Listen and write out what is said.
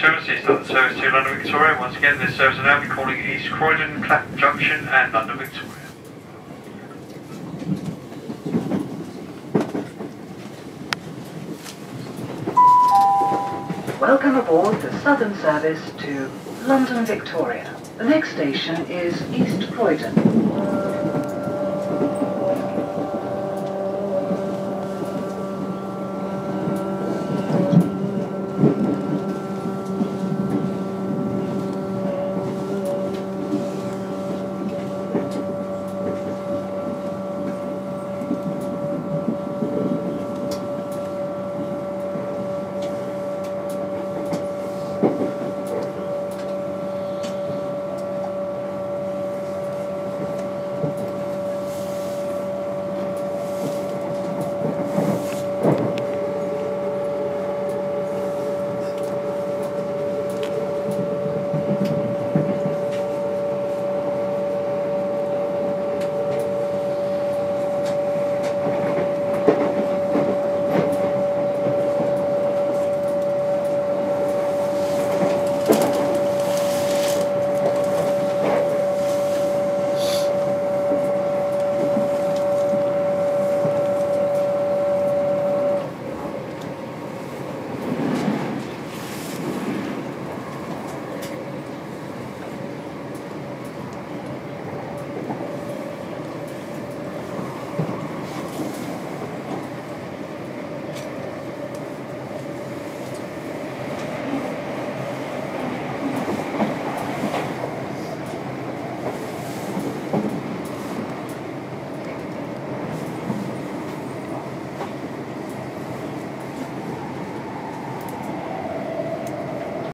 Thomas, it's Southern Service to London Victoria. Once again, this service will now be calling East Croydon, Clapham Junction and London Victoria. Welcome aboard the Southern Service to London Victoria. The next station is East Croydon.